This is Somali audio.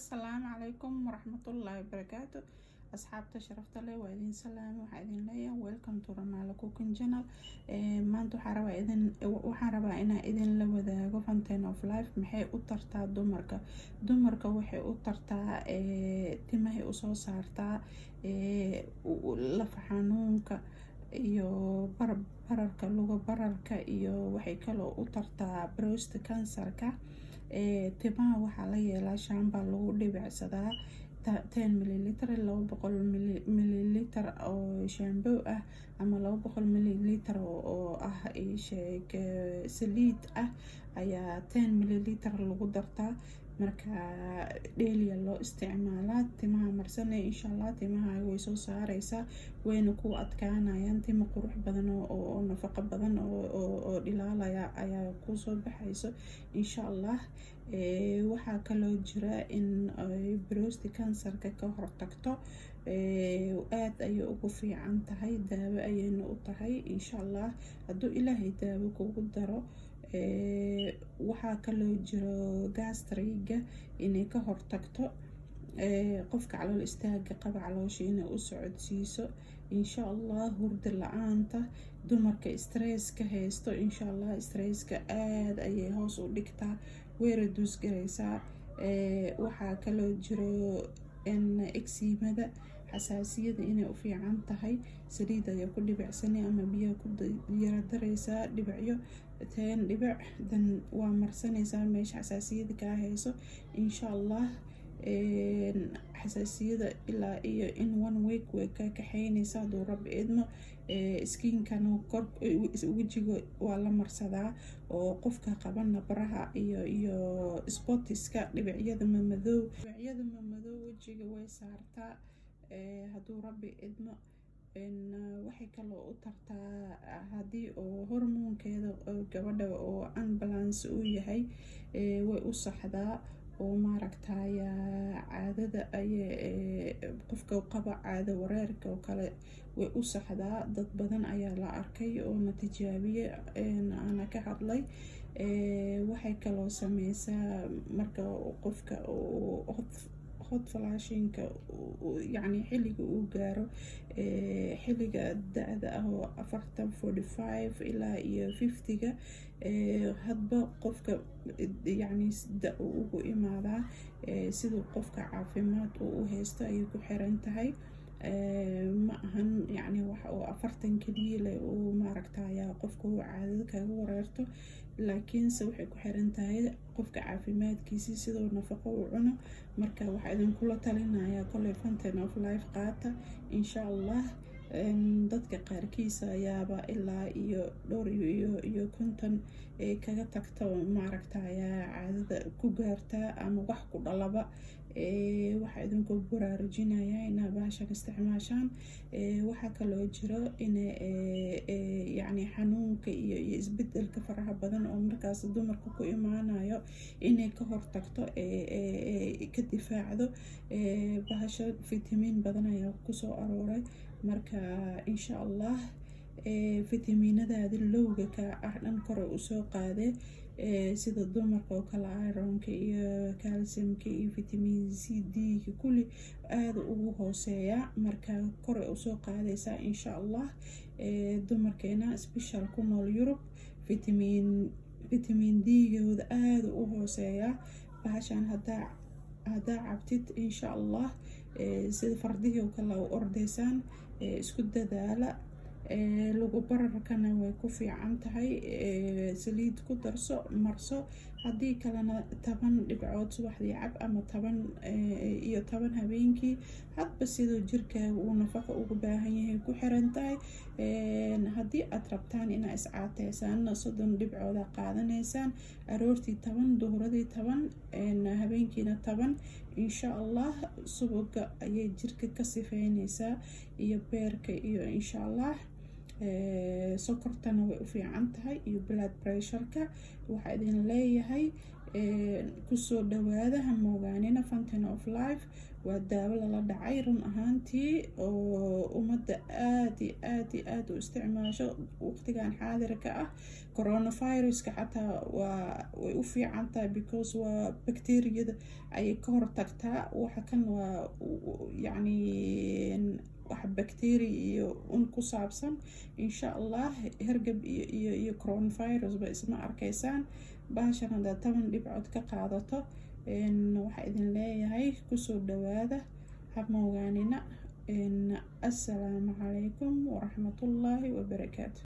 السلام عليكم ورحمة الله وبركاته. أصحابتا شرفتا لي وإذن سلام وحايدين ليا welcome to Ramala Cooking Channel. maanta waxaan rabaa inaan idin la wadaago Fountain of Life maxay u tartaa dumarka waxay u tartaa timahay u soo saartaa lafa xanuunka iyo bararka luga bararka iyo waxay kaloo u tartaa breast cancerka. timaha waxaa la yeelaa shaambaa lagu dhibicsadaa 10 mililitr 200 mililitr oo shaamboo ah ama 200 mililitr oo ah saliid ah ayaa 10 mililitr lagu dartaa. marka dheeliya loo isticmaalaa timaha marsanay insha Allah timaha way soo saaraysaa wayna ku adkaanayaan timo qurux badan oo nafaqo badan oo dhilaalaya ayaa ku soo baxayso insha Allah. waxaa kaloo jira in breast cancerka ka hortagto aad ayay ugu fiican tahay daawo ayayna u tahay insha Allah hadduu Ilaahay daawo kugu daro. waxaa kaloo jiro gastriga inay ka hortagto qofka calool istaaga qaba caloosha inay u socodsiiso insha Allah. hurdo la'aanta dumarka stresska haysto insha Allah stresska aad ayay hoos u dhigtaa way reduce garaysaa. waxaa kaloo jiro eczema xasaasiyada inay u fiican tahay saliid ayaa ku dhibicsanay ama biyo ku yara daraysaa dhibicyo 10 dhibic dan waa marsanaysaa meesha xasaasiyada ka hayso insha Allah. xasaasiyada ilaa iyo in 1 week way ka kaxaynaysaa hadduu Rabbi idmo. skinkana kor wajiga waa la marsadaa oo qofka qaba nabaraha iyo spotiska dhibicyada madow wajiga way saartaa hadduu Rabbi idmo. waxay kaloo u tartaa haddii oo hormoonkeeda gabadha oo unbalance uu yahay way u saxdaa oo maaragtaya caadada ay qofka qaba caado wareerka oo kale way u saxdaa. dad badan ayaa la arkay oo natiijaabiye ana ka hadlay. waxay kaloo sameysaa marka qofka hot flashinka yani xilliga uu gaaro xilliga da'da ah oo 45 ilaa iyo 50ga hadba qofka yani da ugu imaadaa sidoo qofka caafimaad uu haysto ay ku xiran tahay. ma ahan yani wax oo 40 kaliya leh oo maaragtaya qofka uu caadada kaga wareerto laakiinse waxay ku xiran tahay qofka caafimaadkiisa sidoo nafaqo uu cuno. marka waxaa idin kula talinayaa kolay Fountain of Life qaata insha Allah. dadka qaarkiisa ayaaba ilaa iyo dhowr iyo konton kaga tagta maaragtaya caadada ku gaarta ama wax ku dhalaba. waxaa idinku baraarujinayaa inaad bahashan isticmaashaan. waxaa kaloo jiro in yani xanuunka iyo isbedelka faraha badan oo markaas dumarka ku imaanayo inay ka hortagto ka difaacdo. bahasha vitamin badan ayaa kusoo arooray marka insha Allah fitamiinadaada lowga ka ah dhan kore u soo qaadee sida dumarka oo kale ironka iyo calciumka iyo vitamin C D kulli aad ugu hooseeya marka kore u soo qaadaysa insha Allah. dumarkeena special ku nool Europe vitamin D gooda aad u hooseeya. bahashan haddaa cabtid insha Allah sida fardihii oo kale u ordaysaan isku dadaala. lugu bararkana way ku fiican tahay saliid ku darso marso haddii kalena 10 dhibcood subaxdii cab ama 10 habeenkii hadba sidoo jirkaaga uu nafaqo ugu baahan yahay ku xiran tahay. haddii aad rabtaan inaad iscaateysaan 30 dhibcood qaadanaysaan aroortii 10 duhuradii 10 habeenkiina 10 insha Allah. subaga ayay jirka ka sifeynaysaa iyo beerka iyo insha Allah. sokortana way u fiican tahay iyo blood pressure-ka. waxaa idin leeyahay kusoo dhawaada ha moogaanina Fountain of Life waa daawo lala dhacay run ahaantii oo ummadda aad iyo aad iyo aad u isticmaasho waqtigan xaadirka ah. Coronaviruska xataa way u fiican tahay because waa bakteeriyada ayay ka hortagtaa. waxa kan waa yacni wax bakteeri iyo ku saabsan insha Allah. Hergab iyo coronavirus ba isma arkaysaan. bahashan haddaad 10 dhibcood ka qaadato waxaa idin leeyahay kusoo dhawaada ha moogaanina. assalaamu calaykum waraxmatullaahi wabarakaatu.